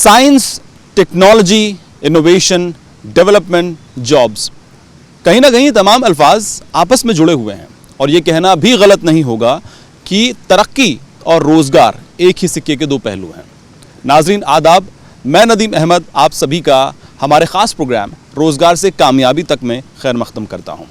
Science, technology, innovation, development, jobs, कहीं ना कहीं तमाम अल्फाज आपस में जुड़े हुए हैं और ये कहना भी गलत नहीं होगा कि तरक्की और रोज़गार एक ही सिक्के के दो पहलू हैं। नाजरीन आदाब, मैं नदीम अहमद आप सभी का हमारे ख़ास प्रोग्राम रोज़गार से कामयाबी तक में खैर मक़दम करता हूँ।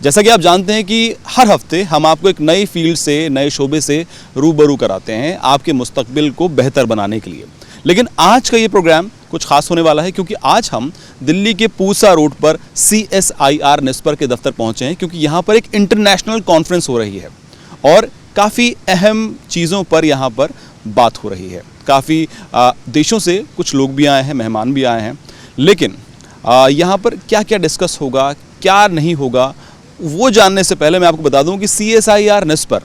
जैसा कि आप जानते हैं कि हर हफ्ते हम आपको एक नई फील्ड से, नए शोबे से रूबरू कराते हैं आपके मुस्तकबिल को बेहतर बनाने के लिए। लेकिन आज का ये प्रोग्राम कुछ खास होने वाला है क्योंकि आज हम दिल्ली के पूसा रोड पर CSIR निस्पर के दफ्तर पहुंचे हैं, क्योंकि यहाँ पर एक इंटरनेशनल कॉन्फ्रेंस हो रही है और काफ़ी अहम चीज़ों पर यहाँ पर बात हो रही है। काफ़ी देशों से कुछ लोग भी आए हैं, मेहमान भी आए हैं, लेकिन यहाँ पर क्या क्या डिस्कस होगा, क्या नहीं होगा, वो जानने से पहले मैं आपको बता दूं कि CSIR निस्पर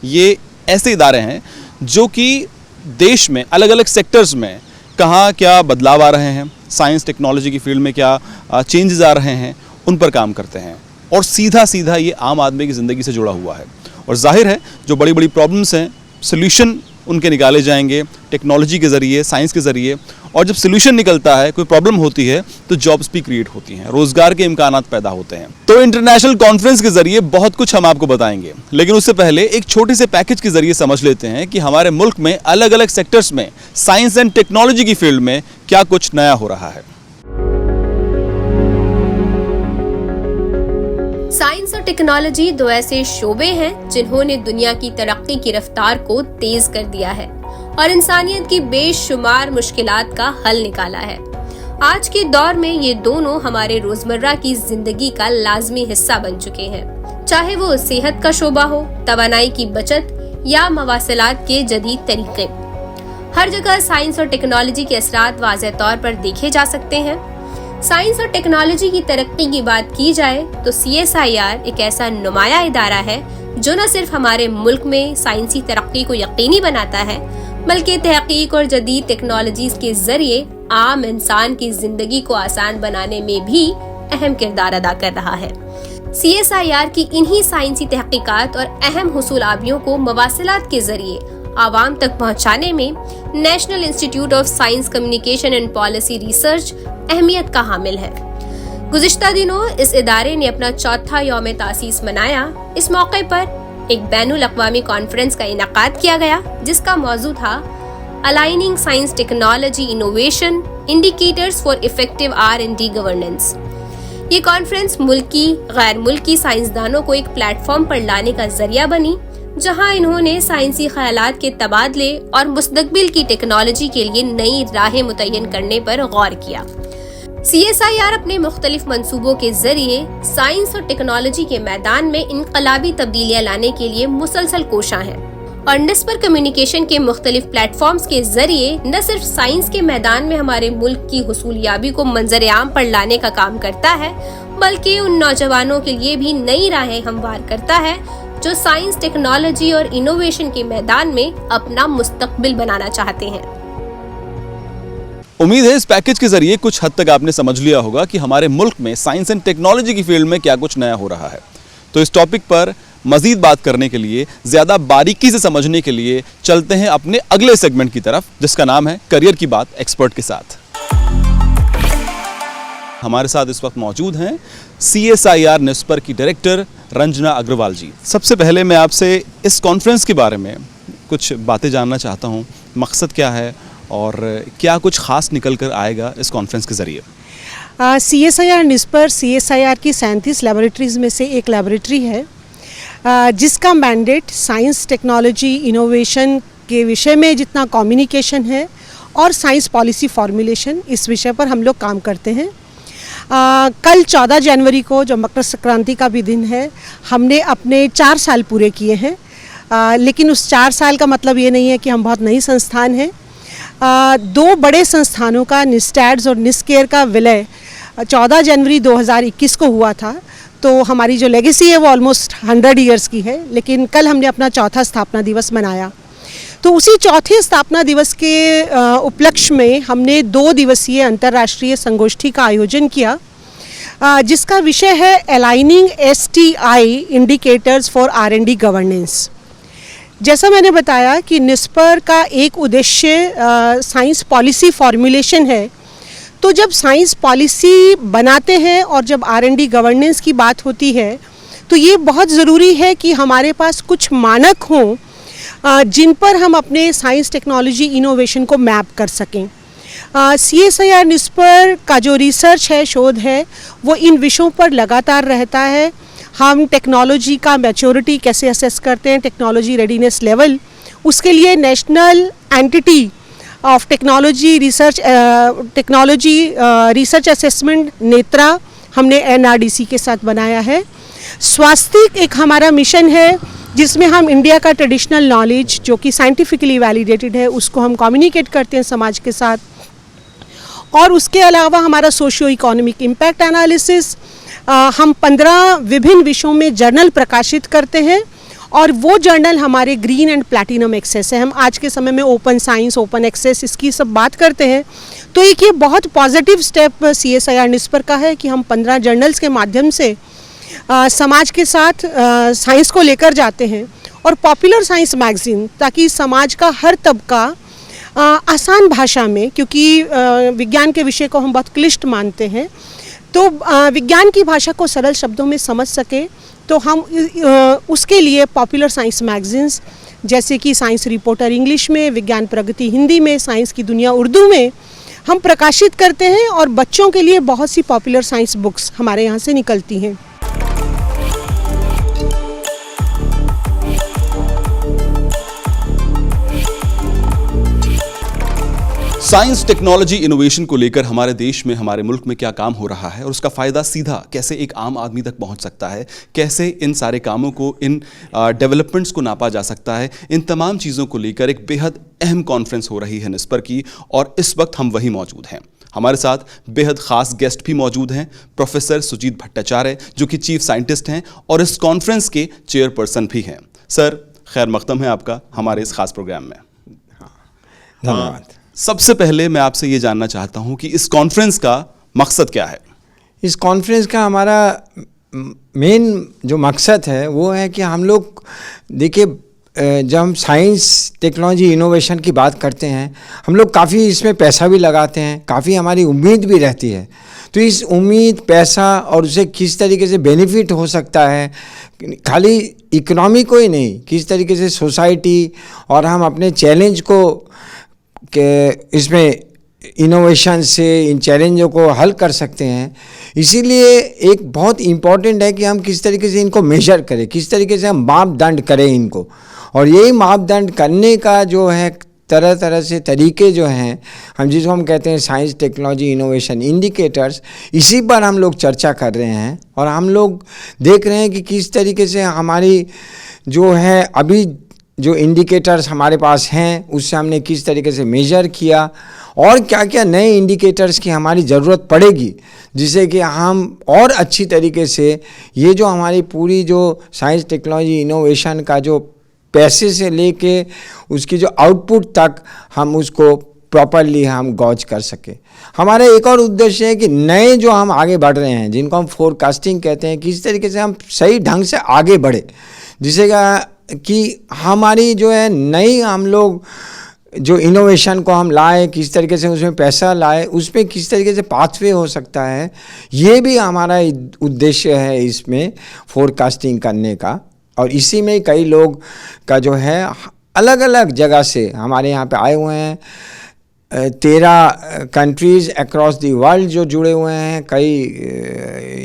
ये ऐसे इदारे हैं जो कि देश में अलग अलग सेक्टर्स में कहाँ क्या बदलाव आ रहे हैं, साइंस टेक्नोलॉजी की फील्ड में क्या चेंजेस आ रहे हैं, उन पर काम करते हैं और सीधा सीधा ये आम आदमी की ज़िंदगी से जुड़ा हुआ है। और जाहिर है जो बड़ी बड़ी प्रॉब्लम्स हैं, सोल्यूशन उनके निकाले जाएंगे टेक्नोलॉजी के ज़रिए, साइंस के ज़रिए, और जब सोल्यूशन निकलता है, कोई प्रॉब्लम होती है तो जॉब्स भी क्रिएट होती हैं, रोज़गार के इम्कानात पैदा होते हैं। तो इंटरनेशनल कॉन्फ्रेंस के ज़रिए बहुत कुछ हम आपको बताएंगे, लेकिन उससे पहले एक छोटे से पैकेज के ज़रिए समझ लेते हैं कि हमारे मुल्क में अलग अलग सेक्टर्स में साइंस एंड टेक्नोलॉजी की फील्ड में क्या कुछ नया हो रहा है। साइंस और टेक्नोलॉजी दो ऐसे शोबे हैं जिन्होंने दुनिया की तरक्की की रफ्तार को तेज कर दिया है और इंसानियत की बेशुमार मुश्किलात का हल निकाला है। आज के दौर में ये दोनों हमारे रोजमर्रा की जिंदगी का लाजमी हिस्सा बन चुके हैं, चाहे वो सेहत का शोबा हो, तवानाई की बचत या मवासलात के जदीद तरीके। हर जगह साइंस और टेक्नोलॉजी के असरात वाज़ेह तौर पर देखे जा सकते हैं। साइंस और टेक्नोलॉजी की तरक्की की बात की जाए तो CSIR एक ऐसा नुमाया इदारा है जो न सिर्फ हमारे मुल्क में साइंसी तरक्की को यकीनी बनाता है, बल्कि तहकीक और जदीद टेक्नोलॉजीज के जरिए आम इंसान की जिंदगी को आसान बनाने में भी अहम किरदार अदा कर रहा है। CSIR की इन्हीं साइंसी तहकीकात और अहम हुसूलाबियों को मवासिलात के जरिए आवाम तक पहुंचाने में national institute of science communication and policy research अहमियत का हामिल है। गुज़िश्ता दिनों इस इदारे ने अपना चौथा यौम तासीस मनाया। इस मौके पर एक बैनुल अक़वामी कॉन्फ्रेंस का इनेकाद किया गया जिसका मौजू था aligning science technology innovation indicators for effective R&D governance. ये कॉन्फ्रेंस मुल्की गैर मुल्की साइंसदानों को एक प्लेटफॉर्म पर लाने का जरिया बनी, जहां इन्होंने साइंसी ख्यालात के तबादले और मुस्तकबिल की टेक्नोलॉजी के लिए नई राहें मुतय्यन करने पर गौर किया। CSIR अपने मुख्तलिफ मंसूबों के जरिए साइंस और टेक्नोलॉजी के मैदान में इनकलाबी तब्दीलियां लाने के लिए मुसलसल कोशां है और निस्पर कम्युनिकेशन के मुख्तलिफ प्लेटफॉर्म्स के जरिए न सिर्फ साइंस के मैदान में हमारे मुल्क की हुसूलियाबी को मंजर आम पर लाने का काम करता है, बल्कि उन नौजवानों के लिए भी नई राहें हमवार करता है जो साइंस, टेक्नोलॉजी और इनोवेशन के मैदान में अपना मुस्तकबिल बनाना चाहते हैं। उम्मीद है इस पैकेज के जरिए कुछ हद तक आपने समझ लिया होगा कि हमारे मुल्क में साइंस एंड टेक्नोलॉजी की फील्ड में क्या कुछ नया हो रहा है। तो इस टॉपिक पर मजीद बात करने के लिए, ज़्यादा बारीकी से समझने के लिए चलते हैं अपने अगले सेगमेंट की तरफ, जिसका नाम है करियर की बात एक्सपर्ट के साथ। हमारे साथ इस वक्त मौजूद हैं CSIR निस्पर की डायरेक्टर रंजना अग्रवाल जी। सबसे पहले मैं आपसे इस कॉन्फ्रेंस के बारे में कुछ बातें जानना चाहता हूँ। मकसद क्या है और क्या कुछ ख़ास निकल कर आएगा इस कॉन्फ्रेंस के ज़रिए? CSIR निस्पर CSIR की 37 लैबोरेटरीज़ में से एक लैबोरेटरी है जिसका मैंडेट साइंस, टेक्नोलॉजी, इनोवेशन के विषय में जितना कम्युनिकेशन है और साइंस पॉलिसी फॉर्मुलेशन, इस विषय पर हम लोग काम करते हैं। कल 14 जनवरी को जो मकर संक्रांति का भी दिन है, हमने अपने 4 साल पूरे किए हैं। लेकिन उस 4 साल का मतलब ये नहीं है कि हम बहुत नई संस्थान हैं। 2 बड़े संस्थानों का, निस्टैड्स और निस्केयर का विलय 14 जनवरी 2021 को हुआ था। तो हमारी जो लेगेसी है वो ऑलमोस्ट 100 ईयर्स की है। लेकिन कल हमने अपना चौथा स्थापना दिवस मनाया। तो उसी चौथे स्थापना दिवस के उपलक्ष्य में हमने 2 दिवसीय अंतर्राष्ट्रीय संगोष्ठी का आयोजन किया जिसका विषय है aligning STI indicators for R&D governance. जैसा मैंने बताया कि निस्पर का एक उद्देश्य साइंस पॉलिसी फॉर्मुलेशन है। तो जब साइंस पॉलिसी बनाते हैं और जब R&D गवर्नेंस की बात होती है तो ये बहुत ज़रूरी है कि हमारे पास कुछ मानक हों जिन पर हम अपने साइंस टेक्नोलॉजी इनोवेशन को मैप कर सकें। CSIR निस्पर का जो रिसर्च है, शोध है, वो इन विषयों पर लगातार रहता है। हम टेक्नोलॉजी का मैच्योरिटी कैसे असेस करते हैं, टेक्नोलॉजी रेडीनेस लेवल, उसके लिए national entity of technology research assessment Netra हमने NRDC के साथ बनाया है। स्वास्थ्य एक हमारा मिशन है जिसमें हम इंडिया का ट्रेडिशनल नॉलेज जो कि साइंटिफिकली वैलिडेटेड है उसको हम कम्युनिकेट करते हैं समाज के साथ। और उसके अलावा हमारा सोशियो इकोनॉमिक इम्पैक्ट एनालिसिस, हम 15 विभिन्न विषयों में जर्नल प्रकाशित करते हैं और वो जर्नल हमारे ग्रीन एंड प्लैटिनम एक्सेस है। हम आज के समय में ओपन साइंस, ओपन एक्सेस, इसकी सब बात करते हैं। तो एक ये बहुत पॉजिटिव स्टेप CSIR निस्पर का है कि हम 15 जर्नल्स के माध्यम से समाज के साथ साइंस को लेकर जाते हैं और पॉपुलर साइंस मैगजीन, ताकि समाज का हर तबका आसान भाषा में, क्योंकि विज्ञान के विषय को हम बहुत क्लिष्ट मानते हैं, तो विज्ञान की भाषा को सरल शब्दों में समझ सके, तो हम उसके लिए पॉपुलर साइंस मैगजीन्स जैसे कि साइंस रिपोर्टर इंग्लिश में, विज्ञान प्रगति हिंदी में, साइंस की दुनिया उर्दू में हम प्रकाशित करते हैं और बच्चों के लिए बहुत सी पॉपुलर साइंस बुक्स हमारे यहाँ से निकलती हैं। साइंस टेक्नोलॉजी इनोवेशन को लेकर हमारे देश में, हमारे मुल्क में क्या काम हो रहा है और उसका फ़ायदा सीधा कैसे एक आम आदमी तक पहुंच सकता है, कैसे इन सारे कामों को, इन डेवलपमेंट्स को नापा जा सकता है, इन तमाम चीज़ों को लेकर एक बेहद अहम कॉन्फ्रेंस हो रही है निस्पर की, और इस वक्त हम वहीं मौजूद हैं। हमारे साथ बेहद ख़ास गेस्ट भी मौजूद हैं, प्रोफेसर सुजीत भट्टाचार्य जो कि चीफ साइंटिस्ट हैं और इस कॉन्फ्रेंस के चेयरपर्सन भी हैं। सर, खैर मकदम है आपका हमारे इस खास प्रोग्राम में। धन्यवाद। सबसे पहले मैं आपसे ये जानना चाहता हूं कि इस कॉन्फ्रेंस का मकसद क्या है? इस कॉन्फ्रेंस का हमारा मेन जो मकसद है वो है कि हम लोग देखिए, जब हम साइंस टेक्नोलॉजी इनोवेशन की बात करते हैं, हम लोग काफ़ी इसमें पैसा भी लगाते हैं, काफ़ी हमारी उम्मीद भी रहती है। तो इस उम्मीद, पैसा और उसे किस तरीके से बेनिफिट हो सकता है, खाली इकोनॉमी को ही नहीं, किस तरीके से सोसाइटी और हम अपने चैलेंज को कि इसमें इनोवेशन से इन चैलेंजों को हल कर सकते हैं। इसीलिए एक बहुत इम्पॉर्टेंट है कि हम किस तरीके से इनको मेजर करें, किस तरीके से हम मापदंड करें इनको, और यही मापदंड करने का जो है तरह तरह से तरीके जो हैं, हम जिसको हम कहते हैं साइंस टेक्नोलॉजी इनोवेशन इंडिकेटर्स, इसी पर हम लोग चर्चा कर रहे हैं। और हम लोग देख रहे हैं कि किस तरीके से हमारी जो है अभी जो इंडिकेटर्स हमारे पास हैं उससे हमने किस तरीके से मेजर किया और क्या क्या नए इंडिकेटर्स की हमारी ज़रूरत पड़ेगी, जिससे कि हम और अच्छी तरीके से ये जो हमारी पूरी जो साइंस टेक्नोलॉजी इनोवेशन का जो पैसे से लेके उसकी जो आउटपुट तक हम उसको प्रॉपरली हम गॉज कर सके। हमारा एक और उद्देश्य है कि नए जो हम आगे बढ़ रहे हैं, जिनको हम फोरकास्टिंग कहते हैं, किस तरीके से हम सही ढंग से आगे बढ़े, जिससे कि हमारी जो है नई हम लोग जो इनोवेशन को हम लाए, किस तरीके से उसमें पैसा लाए, उस पर किस तरीके से पाथवे हो सकता है, ये भी हमारा उद्देश्य है इसमें फोरकास्टिंग करने का। और इसी में कई लोग का जो है अलग अलग जगह से हमारे यहाँ पे आए हुए हैं, 13 कंट्रीज़ अक्रॉस द वर्ल्ड जो जुड़े हुए हैं, कई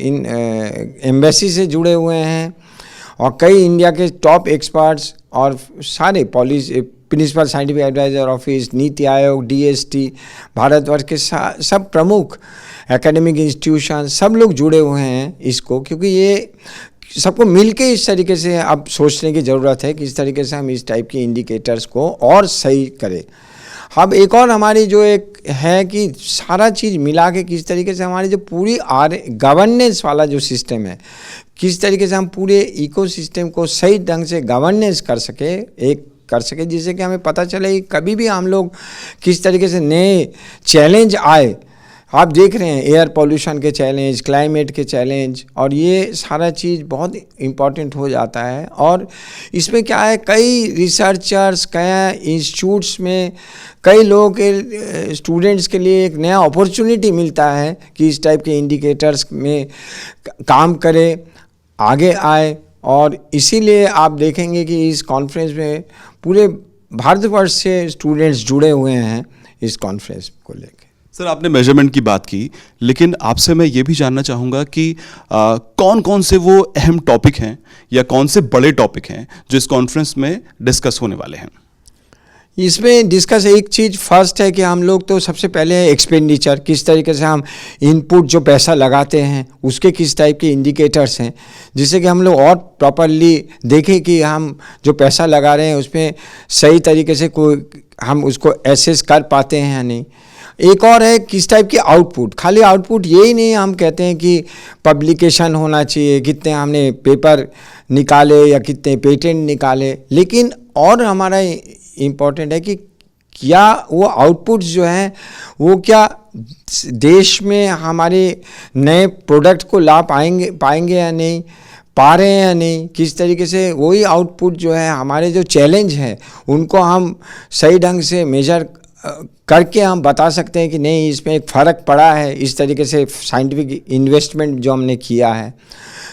इन एम्बेसी से जुड़े हुए हैं और कई इंडिया के टॉप एक्सपर्ट्स और सारे policy, principal scientific adviser office, NITI Aayog, DST, Bharatvarsh के सब प्रमुख एकेडमिक इंस्टीट्यूशन, सब लोग जुड़े हुए हैं इसको, क्योंकि ये सबको मिलके इस तरीके से अब सोचने की ज़रूरत है कि इस तरीके से हम इस टाइप के इंडिकेटर्स को और सही करें। अब एक और हमारी जो एक है कि सारा चीज़ मिला के किस तरीके से हमारी जो पूरी गवर्नेंस वाला जो सिस्टम है, किस तरीके से हम पूरे इकोसिस्टम को सही ढंग से गवर्नेंस कर सके, जिससे कि हमें पता चले कि कभी भी हम लोग किस तरीके से नए चैलेंज आए, आप देख रहे हैं एयर पोल्यूशन के चैलेंज, क्लाइमेट के चैलेंज, और ये सारा चीज़ बहुत इम्पॉर्टेंट हो जाता है। और इसमें क्या है, कई रिसर्चर्स, कई इंस्टीट्यूट्स में कई लोगों के स्टूडेंट्स के लिए एक नया अपॉर्चुनिटी मिलता है कि इस टाइप के इंडिकेटर्स में काम करें, आगे आए। और इसीलिए आप देखेंगे कि इस कॉन्फ्रेंस में पूरे भारतवर्ष से स्टूडेंट्स जुड़े हुए हैं इस कॉन्फ्रेंस को लेकर। सर, आपने मेजरमेंट की बात की, लेकिन आपसे मैं ये भी जानना चाहूँगा कि कौन कौन से वो अहम टॉपिक हैं या कौन से बड़े टॉपिक हैं जो इस कॉन्फ्रेंस में डिस्कस होने वाले हैं। इसमें डिस्कस एक चीज़ फर्स्ट है कि हम लोग तो सबसे पहले एक्सपेंडिचर, किस तरीके से हम इनपुट जो पैसा लगाते हैं उसके किस टाइप के इंडिकेटर्स हैं, जिससे कि हम लोग और प्रॉपरली देखें कि हम जो पैसा लगा रहे हैं उसमें सही तरीके से कोई हम उसको एसेस कर पाते हैं या नहीं। एक और है किस टाइप की आउटपुट, खाली आउटपुट यही नहीं हम कहते हैं कि पब्लिकेशन होना चाहिए, कितने हमने पेपर निकाले या कितने पेटेंट निकाले, लेकिन और हमारा इम्पॉर्टेंट है कि क्या वो आउटपुट्स जो हैं वो क्या देश में हमारे नए प्रोडक्ट को ला पाएंगे या नहीं, पा रहे हैं या नहीं, किस तरीके से वही आउटपुट जो है हमारे जो चैलेंज हैं उनको हम सही ढंग से मेजर करके हम बता सकते हैं कि नहीं इसमें एक फ़र्क पड़ा है, इस तरीके से साइंटिफिक इन्वेस्टमेंट जो हमने किया है।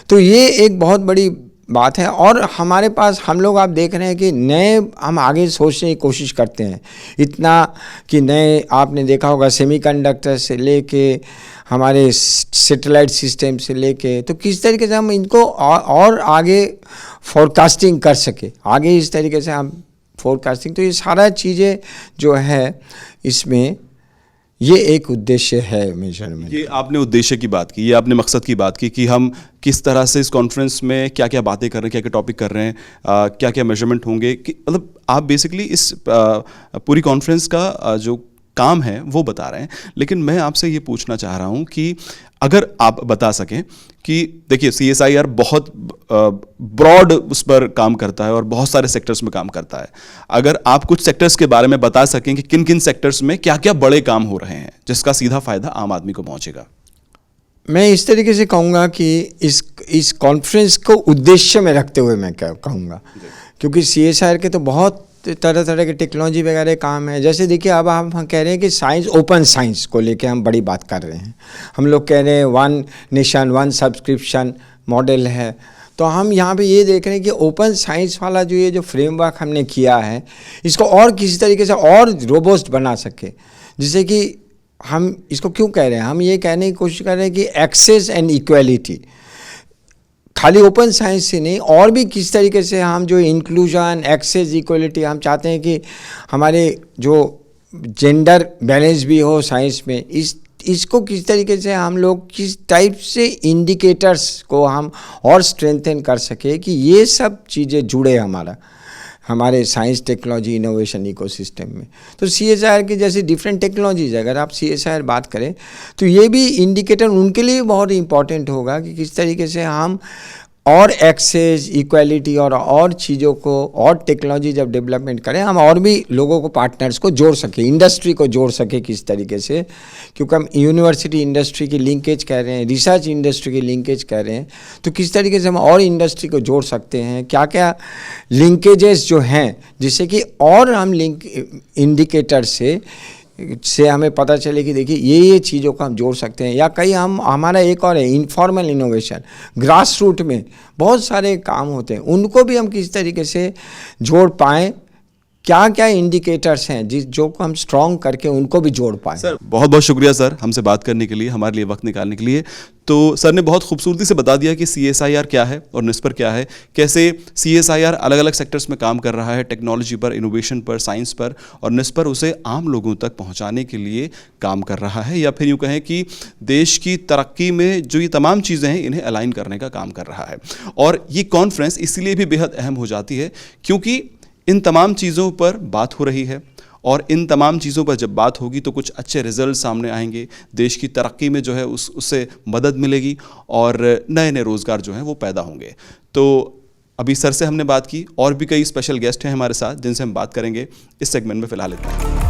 तो ये एक बहुत बड़ी बात है। और हमारे पास हम लोग आप देख रहे हैं कि नए हम आगे सोचने की कोशिश करते हैं इतना कि नए, आपने देखा होगा सेमीकंडक्टर से लेके हमारे सैटेलाइट सिस्टम से लेके, तो किस तरीके से हम इनको और आगे फोरकास्टिंग कर सके, आगे इस तरीके से हम फोरकास्टिंग, तो ये सारा चीज़ें जो है इसमें ये एक उद्देश्य है मेजरमेंट। ये आपने उद्देश्य की बात की, ये आपने मकसद की बात की कि हम किस तरह से इस कॉन्फ्रेंस में क्या क्या बातें कर रहे हैं, क्या क्या टॉपिक कर रहे हैं, क्या क्या मेजरमेंट होंगे, कि मतलब आप बेसिकली इस पूरी कॉन्फ्रेंस का जो काम है वो बता रहे हैं। लेकिन मैं आपसे ये पूछना चाह रहा हूँ कि अगर आप बता सकें कि देखिए CSIR बहुत ब्रॉड उस पर काम करता है और बहुत सारे सेक्टर्स में काम करता है, अगर आप कुछ सेक्टर्स के बारे में बता सकें कि किन किन सेक्टर्स में क्या क्या बड़े काम हो रहे हैं जिसका सीधा फायदा आम आदमी को पहुंचेगा। मैं इस तरीके से कहूँगा कि इस कॉन्फ्रेंस को उद्देश्य में रखते हुए मैं कहूँगा, क्योंकि CSIR के तो बहुत तरह तरह के टेक्नोलॉजी वगैरह काम है। जैसे देखिए अब हम कह रहे हैं कि साइंस, ओपन साइंस को लेके हम बड़ी बात कर रहे हैं। हम लोग कह रहे हैं 1 नेशन 1 सब्सक्रिप्शन मॉडल है, तो हम यहाँ पे ये देख रहे हैं कि ओपन साइंस वाला जो ये जो फ्रेमवर्क हमने किया है इसको और किसी तरीके से और रोबस्ट बना सके। जिससे कि हम इसको क्यों कह रहे हैं, हम ये कहने की कोशिश कर रहे हैं कि एक्सेस एंड इक्वलिटी खाली ओपन साइंस से नहीं, और भी किस तरीके से हम जो इंक्लूजन, एक्सेस, इक्वलिटी, हम चाहते हैं कि हमारे जो जेंडर बैलेंस भी हो साइंस में, इसको किस तरीके से हम लोग किस टाइप से इंडिकेटर्स को हम और स्ट्रेंथन कर सके कि ये सब चीज़ें जुड़े हमारे साइंस टेक्नोलॉजी इनोवेशन इकोसिस्टम में। तो CSIR की जैसी डिफरेंट टेक्नोलॉजीज, अगर आप CSIR बात करें तो ये भी इंडिकेटर उनके लिए बहुत इंपॉर्टेंट होगा कि किस तरीके से हम और एक्सेस, इक्वालिटी और चीज़ों को और टेक्नोलॉजी जब डेवलपमेंट करें, हम और भी लोगों को, पार्टनर्स को जोड़ सके, इंडस्ट्री को जोड़ सके किस तरीके से, क्योंकि हम यूनिवर्सिटी इंडस्ट्री की लिंकेज कर रहे हैं, रिसर्च इंडस्ट्री की लिंकेज कर रहे हैं, तो किस तरीके से हम और इंडस्ट्री को जोड़ सकते हैं, क्या क्या लिंकेजेस जो हैं जिससे कि और हम लिंक इंडिकेटर से हमें पता चले कि देखिए ये चीज़ों को हम जोड़ सकते हैं। या कई हमारा एक और है इनफॉर्मल इनोवेशन, ग्रास रूट में बहुत सारे काम होते हैं, उनको भी हम किस तरीके से जोड़ पाएँ, क्या क्या इंडिकेटर्स हैं जो को हम स्ट्रॉन्ग करके उनको भी जोड़ पाएँ। सर बहुत बहुत शुक्रिया सर हमसे बात करने के लिए, हमारे लिए वक्त निकालने के लिए। तो सर ने बहुत खूबसूरती से बता दिया कि CSIR क्या है और निस्पर क्या है, कैसे CSIR अलग अलग सेक्टर्स में काम कर रहा है, टेक्नोलॉजी पर, इनोवेशन पर, साइंस पर, और निस्पर उसे आम लोगों तक पहुंचाने के लिए काम कर रहा है, या फिर यूँ कहें कि देश की तरक्की में जो ये तमाम चीज़ें हैं इन्हें अलाइन करने का काम कर रहा है। और ये कॉन्फ्रेंस इसलिए भी बेहद अहम हो जाती है क्योंकि इन तमाम चीज़ों पर बात हो रही है, और इन तमाम चीज़ों पर जब बात होगी तो कुछ अच्छे रिजल्ट सामने आएंगे, देश की तरक्की में जो है उससे मदद मिलेगी और नए नए रोज़गार जो हैं वो पैदा होंगे। तो अभी सर से हमने बात की, और भी कई स्पेशल गेस्ट हैं हमारे साथ जिनसे हम बात करेंगे इस सेगमेंट में। फ़िलहाल इतना।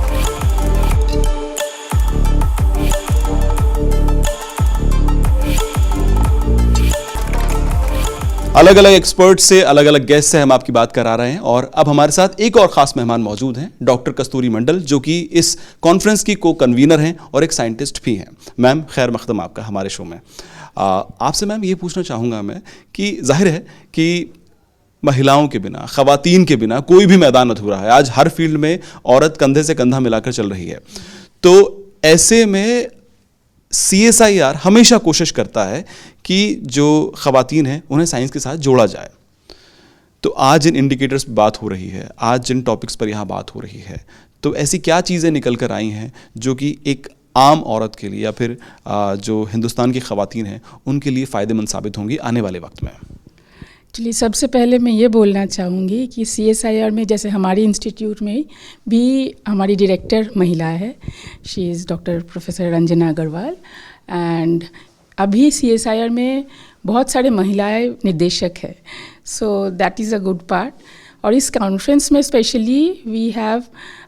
अलग अलग एक्सपर्ट से, अलग अलग गेस्ट से हम आपकी बात करा रहे हैं और अब हमारे साथ एक और खास मेहमान मौजूद हैं, डॉक्टर कस्तूरी मंडल, जो कि इस कॉन्फ्रेंस की को कन्वीनर हैं और एक साइंटिस्ट भी हैं। मैम, खैर मकदम आपका हमारे शो में। आपसे मैम ये पूछना चाहूँगा मैं कि जाहिर है कि महिलाओं के बिना, ख़वातीन के बिना कोई भी मैदान अधूरा है। आज हर फील्ड में औरत कंधे से कंधा मिलाकर चल रही है। तो ऐसे में CSIR हमेशा कोशिश करता है कि जो ख़वातीन हैं उन्हें साइंस के साथ जोड़ा जाए। तो आज जिन इंडिकेटर्स पर बात हो रही है, आज जिन टॉपिक्स पर यहाँ बात हो रही है, तो ऐसी क्या चीज़ें निकल कर आई हैं जो कि एक आम औरत के लिए या फिर जो हिंदुस्तान की ख़वातीन हैं उनके लिए फ़ायदेमंद साबित होंगी आने वाले वक्त में? एक्चुअली सबसे पहले मैं ये बोलना चाहूँगी कि CSIR में, जैसे हमारे इंस्टीट्यूट में भी हमारी डायरेक्टर महिला है, she is doctor professor Ranjana Agarwal, and अभी CSIR में बहुत सारे महिलाएं निर्देशक है, so that is a good part. और इस कॉन्फ्रेंस में स्पेशली वी हैव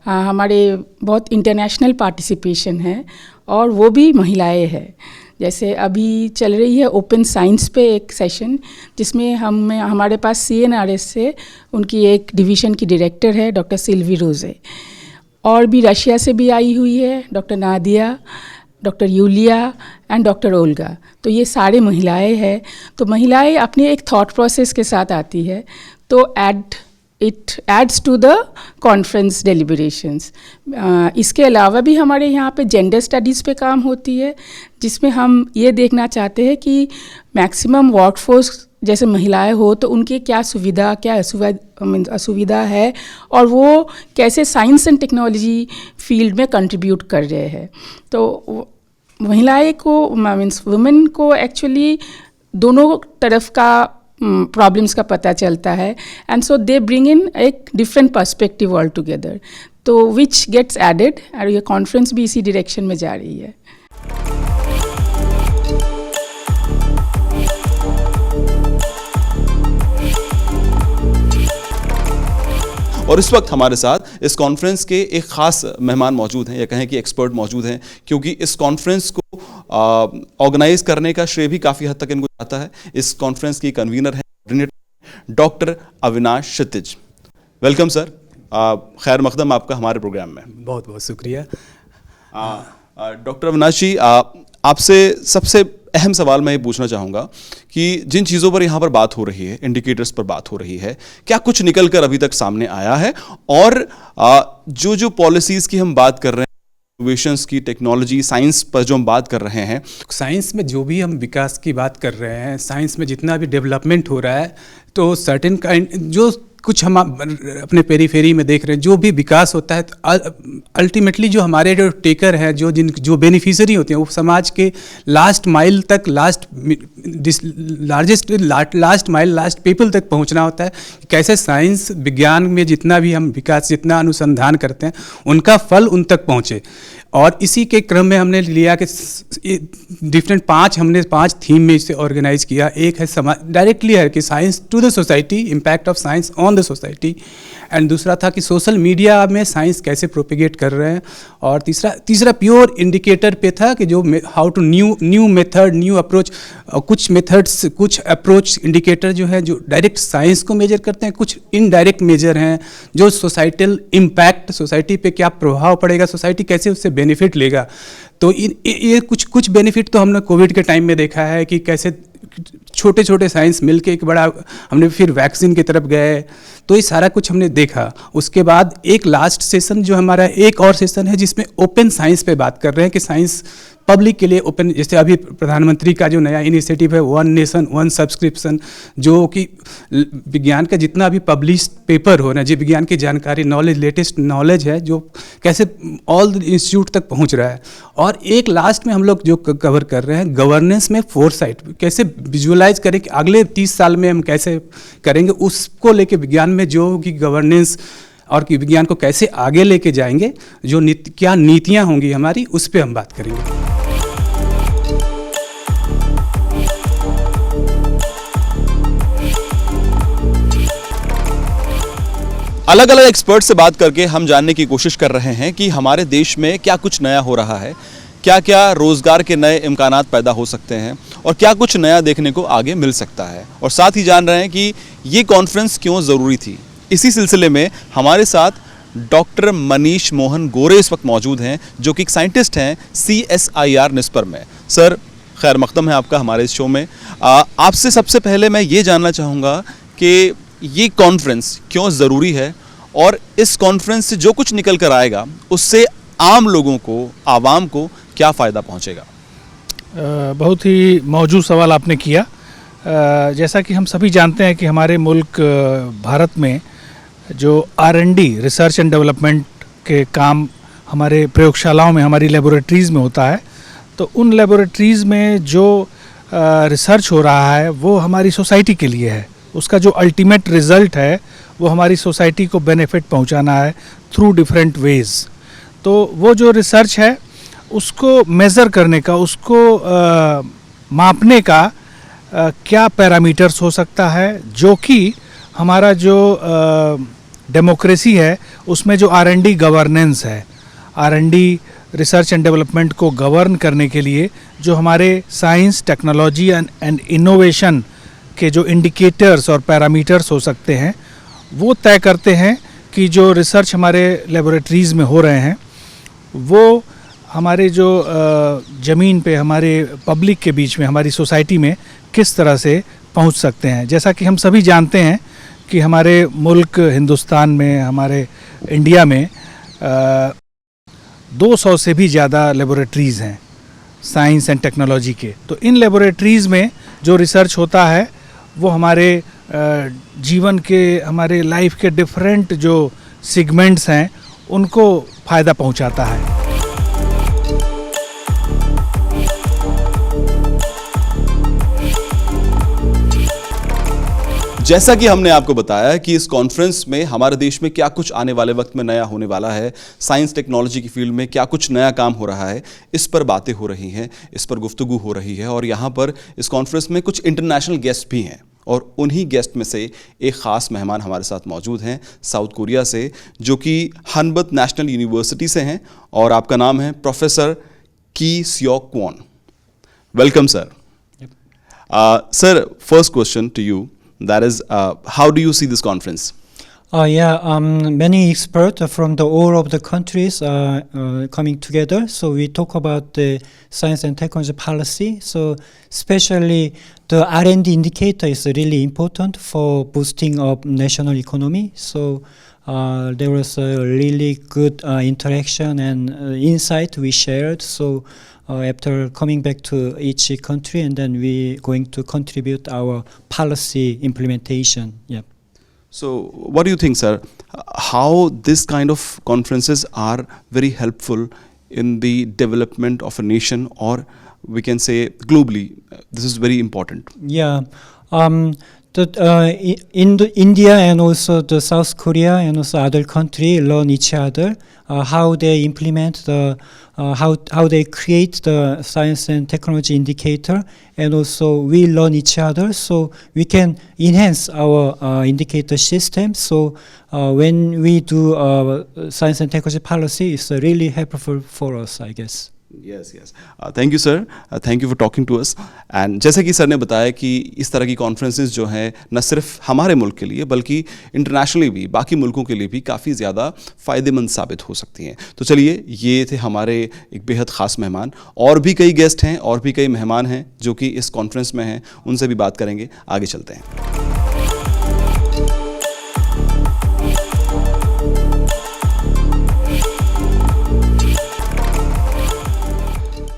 हमारे बहुत इंटरनेशनल पार्टिसिपेशन है और वो भी महिलाएं हैं। जैसे अभी चल रही है ओपन साइंस पे एक सेशन, जिसमें हमारे पास CNRS से उनकी एक डिवीज़न की डायरेक्टर है डॉक्टर सिल्वी रोजे, और भी रशिया से भी आई हुई है doctor Nadia, doctor Yulia and doctor Olga. तो ये सारे महिलाएं हैं। तो महिलाएं अपने एक थॉट प्रोसेस के साथ आती है, तो it aids to the conference deliberations. इसके अलावा भी हमारे यहाँ पे जेंडर स्टडीज़ पे काम होती है, जिसमें हम ये देखना चाहते हैं कि मैक्सिमम वर्कफोर्स जैसे महिलाएं हो तो उनकी क्या सुविधा, क्या असुविधा है, और वो कैसे साइंस एंड टेक्नोलॉजी फील्ड में कंट्रीब्यूट कर रहे हैं। तो महिलाएं को मीन्स वुमेन को एक्चुअली दोनों तरफ का प्रॉब्लम्स का पता चलता है, and so they bring in एक डिफरेंट पर्सपेक्टिव ऑल टुगेदर, तो विच गेट्स एडेड, और ये कॉन्फ्रेंस भी इसी डायरेक्शन में जा रही है। और इस वक्त हमारे साथ इस कॉन्फ्रेंस के एक ख़ास मेहमान मौजूद हैं, या कहें कि एक्सपर्ट मौजूद हैं, क्योंकि इस कॉन्फ्रेंस को ऑर्गेनाइज करने का श्रेय भी काफ़ी हद तक इनको जाता है। इस कॉन्फ्रेंस की कन्वीनर है डॉक्टर अविनाश क्षितिज। वेलकम सर, खैर मकदम आपका हमारे प्रोग्राम में। बहुत बहुत शुक्रिया। डॉक्टर अविनाश जी, आपसे सबसे अहम सवाल मैं ये पूछना चाहूँगा कि जिन चीज़ों पर यहाँ पर बात हो रही है, इंडिकेटर्स पर बात हो रही है, क्या कुछ निकल कर अभी तक सामने आया है? और जो पॉलिसीज़ की हम बात कर रहे हैं, इनोवेशंस की, टेक्नोलॉजी, साइंस पर जो हम बात कर रहे हैं, साइंस में जो भी हम विकास की बात कर रहे हैं, साइंस में जितना भी डेवलपमेंट हो रहा है, तो सर्टेन काइंड जो कुछ हम अपने पेरीफेरी में देख रहे हैं, जो भी विकास होता है, अल्टीमेटली जो हमारे जो टेकर हैं, जो बेनिफिशियरी होते हैं, वो समाज के लास्ट माइल तक, लास्ट माइल, लास्ट पीपल तक पहुंचना होता है। कैसे साइंस विज्ञान में जितना भी हम विकास, जितना अनुसंधान करते हैं, उनका फल उन तक पहुंचे। और इसी के क्रम में हमने लिया कि डिफरेंट पांच थीम में इसे ऑर्गेनाइज किया। एक है डायरेक्टली है कि science to the society, impact of science on the society, and दूसरा था कि सोशल मीडिया में साइंस कैसे प्रोपेगेट कर रहे हैं, और तीसरा प्योर इंडिकेटर पे था कि जो how to new method, new approach, कुछ मेथड्स, कुछ अप्रोच इंडिकेटर जो है जो डायरेक्ट साइंस को मेजर करते हैं, कुछ इनडायरेक्ट मेजर हैं जो सोसाइटल इम्पैक्ट, सोसाइटी पे क्या प्रभाव पड़ेगा, सोसाइटी कैसे उससे बेनिफिट लेगा। तो ये कुछ बेनिफिट तो हमने कोविड के टाइम में देखा है कि कैसे छोटे छोटे साइंस मिलके एक बड़ा, हमने फिर वैक्सीन की तरफ गए, तो ये सारा कुछ हमने देखा। उसके बाद एक लास्ट सेशन जो हमारा एक और सेशन है जिसमें ओपन साइंस पे बात कर रहे हैं कि साइंस पब्लिक के लिए ओपन, जैसे अभी प्रधानमंत्री का जो नया इनिशिएटिव है 1 नेशन 1 सब्सक्रिप्शन, जो कि विज्ञान का जितना भी पब्लिश पेपर हो रहा है, जो विज्ञान की जानकारी, नॉलेज, लेटेस्ट नॉलेज है, जो कैसे ऑल इंस्टीट्यूट तक पहुंच रहा है। और एक लास्ट में हम लोग जो कवर कर रहे हैं गवर्नेंस में फोरसाइट, कैसे विजुअलाइज करें कि अगले 30 साल में हम कैसे करेंगे, उसको लेके विज्ञान में जो कि गवर्नेंस और कि विज्ञान को कैसे आगे लेके जाएंगे, जो क्या नीतियाँ होंगी हमारी, उस पर हम बात करेंगे। अलग अलग एक्सपर्ट से बात करके हम जानने की कोशिश कर रहे हैं कि हमारे देश में क्या कुछ नया हो रहा है, क्या क्या रोज़गार के नए इम्कानात पैदा हो सकते हैं और क्या कुछ नया देखने को आगे मिल सकता है, और साथ ही जान रहे हैं कि ये कॉन्फ्रेंस क्यों ज़रूरी थी। इसी सिलसिले में हमारे साथ डॉक्टर मनीष मोहन गोरे इस वक्त मौजूद हैं, जो कि एक साइंटिस्ट हैं CSIR निस्पर में। सर, खैर मकदम है आपका हमारे इस शो में। आपसे सबसे पहले मैं ये जानना चाहूँगा कि ये कॉन्फ्रेंस क्यों ज़रूरी है और इस कॉन्फ्रेंस से जो कुछ निकल कर आएगा उससे आम लोगों को, आवाम को क्या फ़ायदा पहुँचेगा। बहुत ही मौजूद सवाल आपने किया। जैसा कि हम सभी जानते हैं कि हमारे मुल्क भारत में जो R&D रिसर्च एंड डेवलपमेंट के काम हमारे प्रयोगशालाओं में, हमारी लेबोरेटरीज़ में होता है, तो उन लेबोरेटरीज़ में जो रिसर्च हो रहा है वो हमारी सोसाइटी के लिए है। उसका जो अल्टीमेट रिज़ल्ट है वो हमारी सोसाइटी को बेनिफिट पहुंचाना है थ्रू डिफरेंट वेज़। तो वो जो रिसर्च है उसको मेज़र करने का, उसको मापने का क्या पैरामीटर्स हो सकता है, जो कि हमारा जो डेमोक्रेसी है उसमें जो R&D गवर्नेंस है, R&D रिसर्च एंड डेवलपमेंट को गवर्न करने के लिए जो हमारे साइंस, टेक्नोलॉजी एंड इनोवेशन के जो इंडिकेटर्स और पैरामीटर्स हो सकते हैं वो तय करते हैं कि जो रिसर्च हमारे लेबोरेटरीज़ में हो रहे हैं वो हमारे जो ज़मीन पे, हमारे पब्लिक के बीच में, हमारी सोसाइटी में किस तरह से पहुंच सकते हैं। जैसा कि हम सभी जानते हैं कि हमारे मुल्क हिंदुस्तान में, हमारे इंडिया में 200 से भी ज़्यादा लेबोरेटरीज़ हैं साइंस एंड टेक्नोलॉजी के। तो इन लेबोरेटरीज़ में जो रिसर्च होता है वो हमारे जीवन के, हमारे लाइफ के डिफरेंट जो सेगमेंट्स हैं उनको फ़ायदा पहुंचाता है। जैसा कि हमने आपको बताया कि इस कॉन्फ्रेंस में हमारे देश में क्या कुछ आने वाले वक्त में नया होने वाला है, साइंस टेक्नोलॉजी की फील्ड में क्या कुछ नया काम हो रहा है, इस पर बातें हो रही हैं, इस पर गुफ्तगू हो रही है। और यहाँ पर इस कॉन्फ्रेंस में कुछ इंटरनेशनल गेस्ट भी हैं और उन्हीं गेस्ट में से एक ख़ास मेहमान हमारे साथ मौजूद हैं साउथ कोरिया से, जो कि हनबत नेशनल यूनिवर्सिटी से हैं और आपका नाम है professor Ki Seok Kwon. Welcome sir. Sir, first question to you, that is, how do you see this conference? Many experts from all of the countries coming together. So we talk about the science and technology policy. So especially the R&D indicator is really important for boosting of national economy. So there was a really good interaction and insight we shared. So after coming back to each country, and then we going to contribute our policy implementation. Yeah. So what do you think, sir? How this kind of conferences are very helpful in the development of a nation, or we can say globally, this is very important. Yeah. India and also the South Korea and also other country learn each other how they implement the how they create the science and technology indicator, and also we learn each other so we can enhance our indicator system. So when we do science and technology policy, it's really helpful for us, I guess. Yes. Thank you, sir. Thank you for talking to us. And जैसे कि sir ने बताया कि इस तरह की conferences जो हैं न सिर्फ हमारे मुल्क के लिए बल्कि इंटरनेशनली भी, बाकी मुल्कों के लिए भी काफ़ी ज़्यादा फ़ायदेमंद साबित हो सकती हैं। तो चलिए, ये थे हमारे एक बेहद ख़ास मेहमान। और भी कई गेस्ट हैं और भी कई मेहमान हैं जो कि इस कॉन्फ्रेंस में हैं, उनसे भी बात करेंगे। आगे चलते हैं।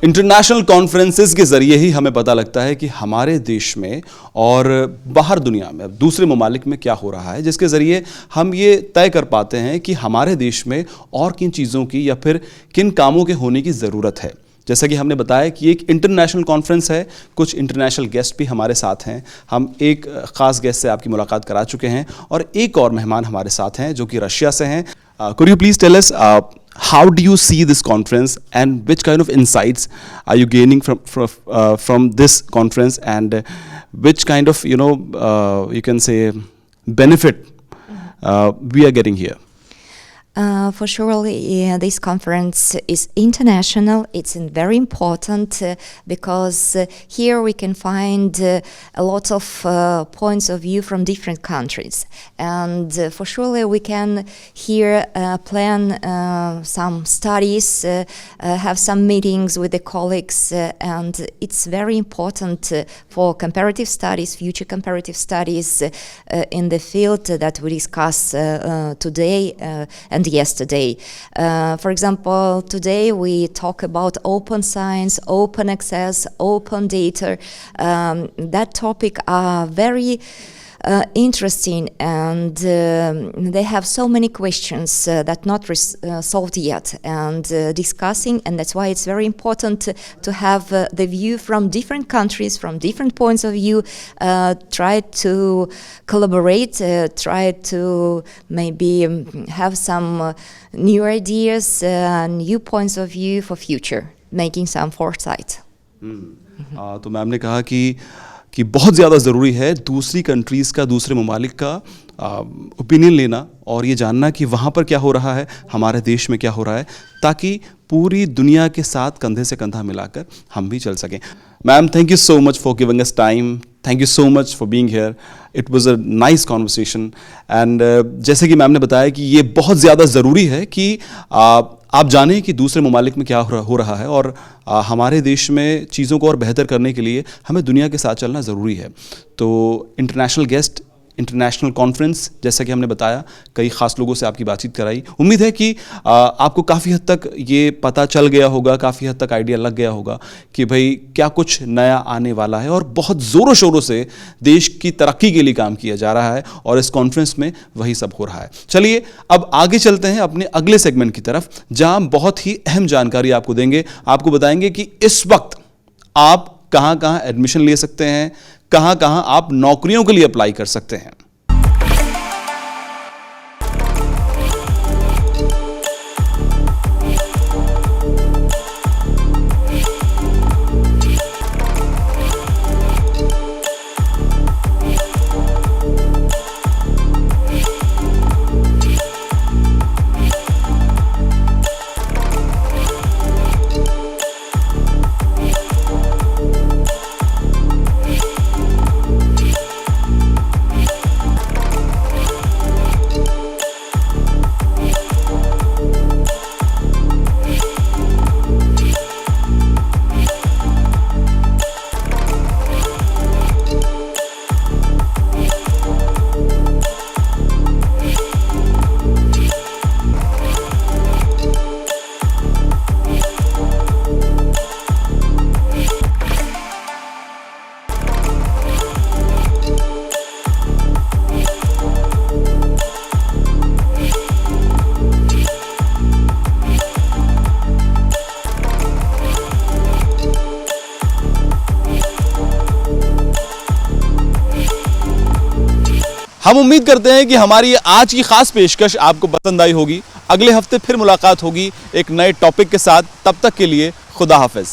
इंटरनेशनल कॉन्फ्रेंसेस के ज़रिए ही हमें पता लगता है कि हमारे देश में और बाहर दुनिया में, दूसरे ममालिक में क्या हो रहा है, जिसके ज़रिए हम ये तय कर पाते हैं कि हमारे देश में और किन चीज़ों की या फिर किन कामों के होने की ज़रूरत है। जैसा कि हमने बताया कि एक इंटरनेशनल कॉन्फ्रेंस है, कुछ इंटरनेशनल गेस्ट भी हमारे साथ हैं। हम एक ख़ास गेस्ट से आपकी मुलाकात करा चुके हैं और एक और मेहमान हमारे साथ हैं जो कि रशिया से हैं। Could you please tell us how do you see this conference and which kind of insights are you gaining from this conference, and which kind of you can say benefit we are getting here? For sure, this conference is international. It's very important because here we can find a lot of points of view from different countries. And for sure we can here plan some studies, have some meetings with the colleagues, and it's very important for comparative studies, future comparative studies in the field that we discuss today and yesterday. For example, today we talk about open science, open access, open data. That topic are very interesting, and they have so many questions that not solved yet, and discussing, and that's why it's very important to have the view from different countries, from different points of view, try to collaborate, try to maybe have some new ideas, new points of view for future, making some foresight. तो ma'am ने कहा कि बहुत ज़्यादा ज़रूरी है दूसरी countries का, दूसरे ममालिक का ओपिनियन लेना और ये जानना कि वहाँ पर क्या हो रहा है, हमारे देश में क्या हो रहा है, ताकि पूरी दुनिया के साथ कंधे से कंधा मिलाकर हम भी चल सकें. Ma'am, thank you so much for giving us time. Thank you so much for being here. It was a nice conversation. And जैसे कि मैम ने बताया कि ये बहुत ज़्यादा ज़रूरी है कि आप जानें कि दूसरे ममालिक में क्या हो रहा है, और हमारे देश में चीज़ों को और बेहतर करने के लिए हमें दुनिया के साथ चलना ज़रूरी है. तो इंटरनेशनल गेस्ट, इंटरनेशनल कॉन्फ्रेंस, जैसा कि हमने बताया, कई ख़ास लोगों से आपकी बातचीत कराई. उम्मीद है कि आपको काफ़ी हद तक ये पता चल गया होगा, काफ़ी हद तक आइडिया लग गया होगा कि भाई क्या कुछ नया आने वाला है, और बहुत ज़ोरों शोरों से देश की तरक्की के लिए काम किया जा रहा है, और इस कॉन्फ्रेंस में वही सब हो रहा है. चलिए अब आगे चलते हैं अपने अगले सेगमेंट की तरफ, जहाँ हम बहुत ही अहम जानकारी आपको देंगे. आपको बताएंगे कि इस वक्त आप कहाँ कहाँ एडमिशन ले सकते हैं, कहाँ कहाँ आप नौकरियों के लिए अप्लाई कर सकते हैं. हम उम्मीद करते हैं कि हमारी ये आज की खास पेशकश आपको पसंद आई होगी. अगले हफ्ते फिर मुलाकात होगी एक नए टॉपिक के साथ. तब तक के लिए खुदा हाफिज.